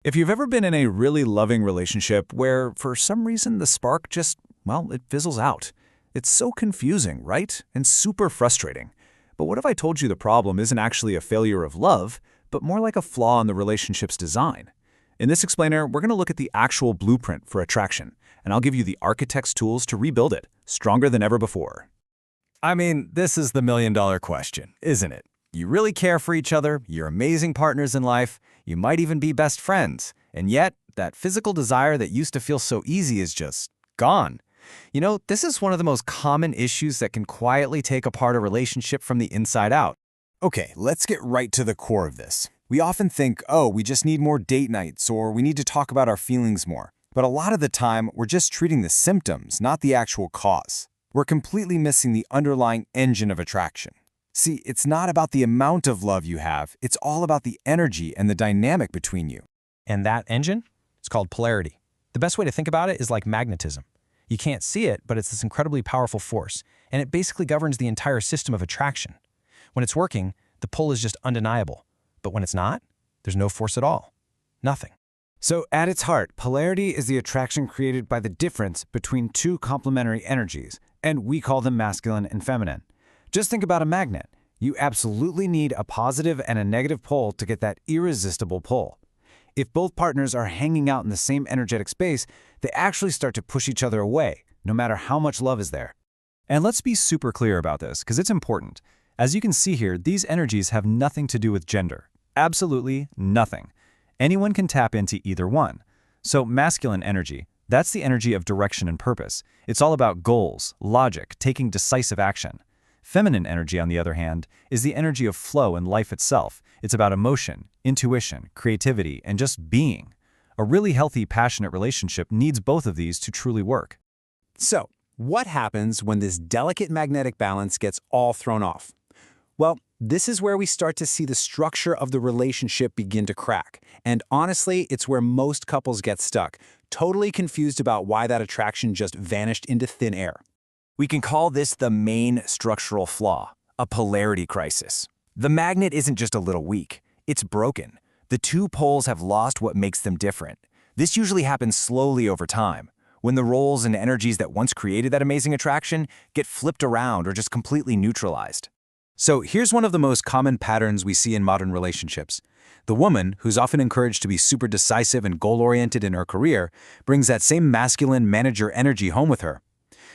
If you've ever been in a really loving relationship where, for some reason, the spark just, well, it fizzles out. It's so confusing, right? And super frustrating. But what if I told you the problem isn't actually a failure of love, but more like a flaw in the relationship's design? In this explainer, we're going to look at the actual blueprint for attraction, and I'll give you the architect's tools to rebuild it, stronger than ever before. I mean, this is the million-dollar question, isn't it? You really care for each other, you're amazing partners in life, you might even be best friends, and yet that physical desire that used to feel so easy is just gone. You know, this is one of the most common issues that can quietly take apart a relationship from the inside out. Okay, let's get right to the core of this. We often think, oh, we just need more date nights or we need to talk about our feelings more. But a lot of the time, we're just treating the symptoms, not the actual cause. We're completely missing the underlying engine of attraction. See, it's not about the amount of love you have, it's all about the energy and the dynamic between you. And that engine? It's called polarity. The best way to think about it is like magnetism. You can't see it, but it's this incredibly powerful force, and it basically governs the entire system of attraction. When it's working, the pull is just undeniable. But when it's not, there's no force at all. Nothing. So at its heart, polarity is the attraction created by the difference between two complementary energies, and we call them masculine and feminine. Just think about a magnet. You absolutely need a positive and a negative pole to get that irresistible pull. If both partners are hanging out in the same energetic space, they actually start to push each other away, no matter how much love is there. And let's be super clear about this, because it's important. As you can see here, these energies have nothing to do with gender. Absolutely nothing. Anyone can tap into either one. So masculine energy, that's the energy of direction and purpose. It's all about goals, logic, taking decisive action. Feminine energy, on the other hand, is the energy of flow and life itself. It's about emotion, intuition, creativity, and just being. A really healthy, passionate relationship needs both of these to truly work. So, what happens when this delicate magnetic balance gets all thrown off? Well, this is where we start to see the structure of the relationship begin to crack. And honestly, it's where most couples get stuck, totally confused about why that attraction just vanished into thin air. We can call this the main structural flaw, a polarity crisis. The magnet isn't just a little weak, it's broken. The two poles have lost what makes them different. This usually happens slowly over time, when the roles and energies that once created that amazing attraction get flipped around or just completely neutralized. So here's one of the most common patterns we see in modern relationships. The woman, who's often encouraged to be super decisive and goal-oriented in her career, brings that same masculine manager energy home with her.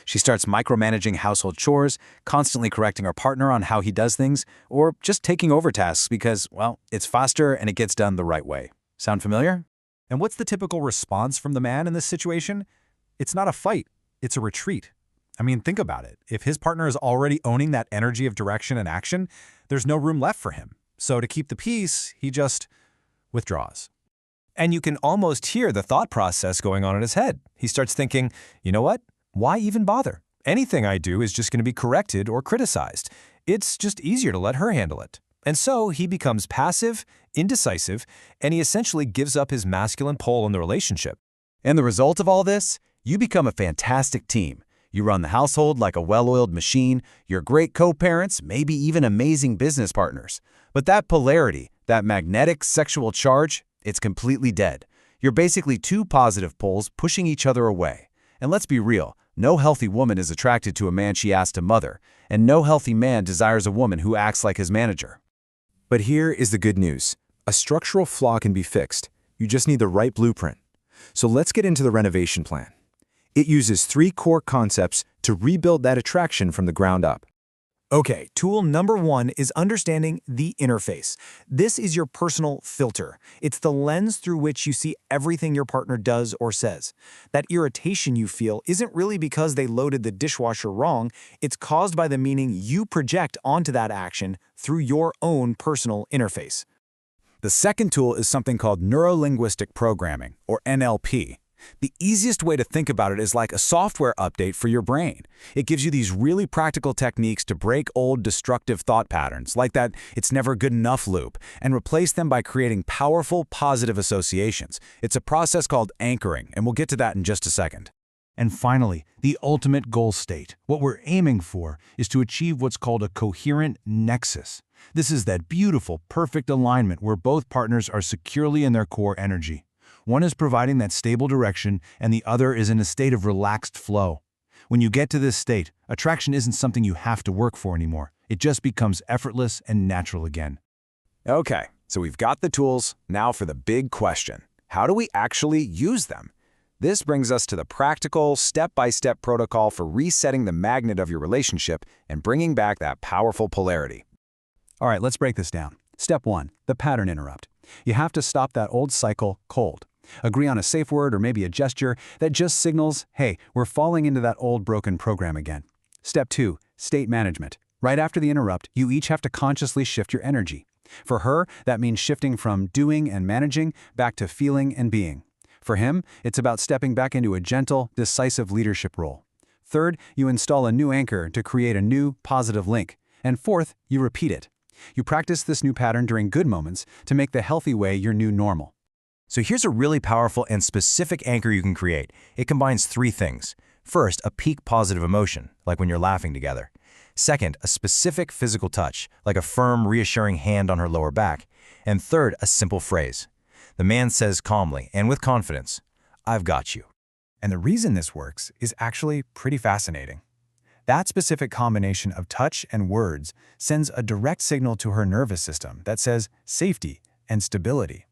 She starts micromanaging household chores, constantly correcting her partner on how he does things, or just taking over tasks because, well, it's faster and it gets done the right way. Sound familiar? And what's the typical response from the man in this situation? It's not a fight, it's a retreat. I mean, think about it. If his partner is already owning that energy of direction and action, there's no room left for him. So to keep the peace, he just withdraws. And you can almost hear the thought process going on in his head. He starts thinking, you know what? Why even bother? Anything I do is just going to be corrected or criticized. It's just easier to let her handle it. And so he becomes passive, indecisive, and he essentially gives up his masculine pole in the relationship. And the result of all this? You become a fantastic team. You run the household like a well-oiled machine, you're great co-parents, maybe even amazing business partners. But that polarity, that magnetic sexual charge, it's completely dead. You're basically two positive poles pushing each other away. And let's be real, no healthy woman is attracted to a man she asks to mother, and no healthy man desires a woman who acts like his manager. But here is the good news. A structural flaw can be fixed. You just need the right blueprint. So let's get into the renovation plan. It uses 3 core concepts to rebuild that attraction from the ground up. Okay, tool number 1 is understanding the interface. This is your personal filter. It's the lens through which you see everything your partner does or says. That irritation you feel isn't really because they loaded the dishwasher wrong, it's caused by the meaning you project onto that action through your own personal interface. The second tool is something called Neuro-Linguistic Programming, or NLP. The easiest way to think about it is like a software update for your brain. It gives you these really practical techniques to break old destructive thought patterns, like that "it's never good enough" loop, and replace them by creating powerful, positive associations. It's a process called anchoring, and we'll get to that in just a second. And finally, the ultimate goal state. What we're aiming for is to achieve what's called a coherent nexus. This is that beautiful, perfect alignment where both partners are securely in their core energy. One is providing that stable direction, and the other is in a state of relaxed flow. When you get to this state, attraction isn't something you have to work for anymore. It just becomes effortless and natural again. Okay, so we've got the tools. Now for the big question. How do we actually use them? This brings us to the practical, step-by-step protocol for resetting the magnet of your relationship and bringing back that powerful polarity. All right, let's break this down. Step 1, the pattern interrupt. You have to stop that old cycle cold. Agree on a safe word or maybe a gesture that just signals, hey, we're falling into that old broken program again. Step 2, state management. Right after the interrupt, you each have to consciously shift your energy. For her, that means shifting from doing and managing back to feeling and being. For him, it's about stepping back into a gentle, decisive leadership role. Third, you install a new anchor to create a new, positive link. And fourth, you repeat it. You practice this new pattern during good moments to make the healthy way your new normal. So here's a really powerful and specific anchor you can create. It combines 3 things. First, a peak positive emotion, like when you're laughing together. Second, a specific physical touch, like a firm, reassuring hand on her lower back. And third, a simple phrase. The man says calmly and with confidence, "I've got you." And the reason this works is actually pretty fascinating. That specific combination of touch and words sends a direct signal to her nervous system that says safety and stability.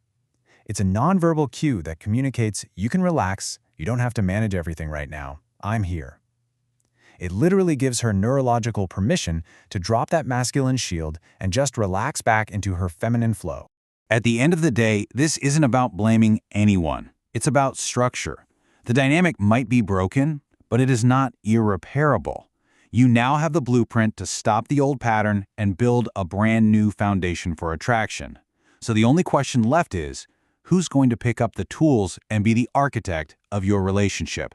It's a nonverbal cue that communicates, you can relax, you don't have to manage everything right now, I'm here. It literally gives her neurological permission to drop that masculine shield and just relax back into her feminine flow. At the end of the day, this isn't about blaming anyone. It's about structure. The dynamic might be broken, but it is not irreparable. You now have the blueprint to stop the old pattern and build a brand new foundation for attraction. So the only question left is, who's going to pick up the tools and be the architect of your relationship?